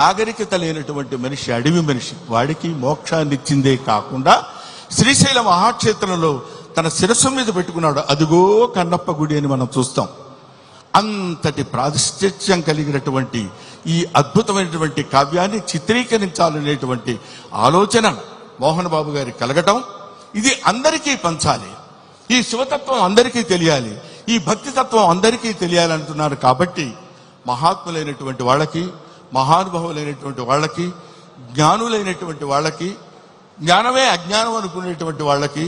నాగరికత లేనటువంటి మనిషి, అడవి మనిషి, వాడికి మోక్షాన్ని ఇచ్చిందే కాకుండా శ్రీశైల మహాక్షేత్రంలో తన శిరస్సు మీద పెట్టుకున్నాడు. అదిగో కన్నప్ప గుడి అని మనం చూస్తాం. అంతటి ప్రాతిష్ఠ్యం కలిగినటువంటి ఈ అద్భుతమైనటువంటి కావ్యాన్ని చిత్రీకరించాలనేటువంటి ఆలోచన మోహన్ బాబు గారి కలగటం, ఇది అందరికీ పంచాలి, ఈ శివతత్వం అందరికీ తెలియాలి, ఈ భక్తి తత్వం అందరికీ తెలియాలంటున్నారు. కాబట్టి మహాత్ములైనటువంటి వాళ్ళకి, మహానుభావులైనటువంటి వాళ్ళకి, జ్ఞానులైనటువంటి వాళ్ళకి, జ్ఞానమే అజ్ఞానం అనుకునేటువంటి వాళ్ళకి,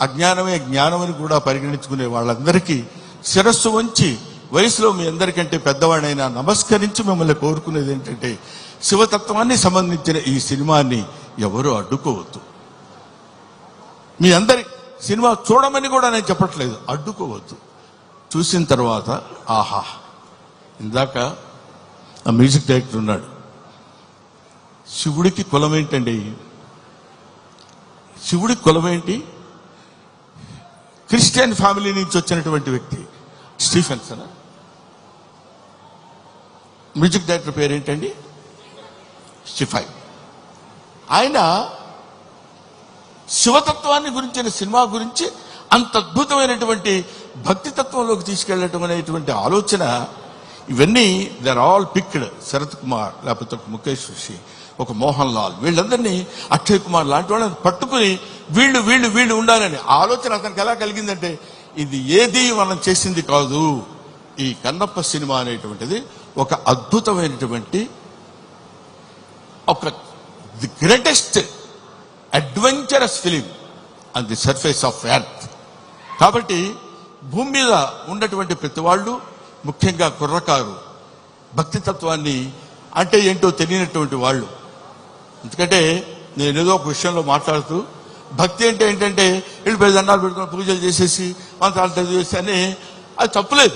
అజ్ఞానమే జ్ఞానం అని కూడా పరిగణించుకునే వాళ్ళందరికీ శిరస్సు వంచి, వయసులో మీ అందరికంటే పెద్దవాడైనా నమస్కరించి మిమ్మల్ని కోరుకునేది ఏంటంటే, శివతత్వాన్ని సంబంధించిన ఈ సినిమాని ఎవరు అడ్డుకోవద్దు. మీ అందరి సినిమా చూడమని కూడా నేను చెప్పట్లేదు, అడ్డుకోవద్దు. చూసిన తర్వాత ఆహా, ఇందాక ఆ మ్యూజిక్ డైరెక్టర్ ఉన్నాడు, శివుడికి కులం ఏంటండి? శివుడికి కులం ఏంటి? క్రిస్టియన్ ఫ్యామిలీ నుంచి వచ్చినటువంటి వ్యక్తి స్టీఫెన్సన్. మ్యూజిక్ డైరెక్టర్ పేరేంటండి? స్టిఫై. ఆయన శివతత్వాన్ని గురించిన సినిమా గురించి అంత అద్భుతమైనటువంటి భక్తి తత్వంలోకి తీసుకెళ్లటం అనేటువంటి ఆలోచన, ఇవన్నీ they're all picked. Sharath Kumar, లేకపోతే ముఖేష్ ఋషి, ఒక మోహన్ లాల్, వీళ్ళందరినీ, అక్షయ్ కుమార్ లాంటి వాళ్ళని పట్టుకుని వీళ్ళు వీళ్ళు వీళ్ళు ఉండాలని ఆలోచన అతనికి ఎలా కలిగిందంటే, ఇది ఏది మనం చేసింది కాదు, ఈ కన్నప్ప సినిమా అనేటువంటిది ఒక అద్భుతమైనటువంటి, ఒక the greatest adventurous film on the surface of earth. కాబట్టి భూమి మీద ఉన్నటువంటి ప్రతి వాళ్ళు, ముఖ్యంగా కుర్రకారు, భక్తి తత్వాన్ని అంటే ఏంటో తెలియనటువంటి వాళ్ళు. ఎందుకంటే నేను ఏదో ఒక విషయంలో మాట్లాడుతూ, భక్తి అంటే ఏంటంటే వెళ్ళిపోయి దండాలు పెట్టుకుని పూజలు చేసేసి మంత్రాలు చదివేసి అని, అది తప్పులేదు.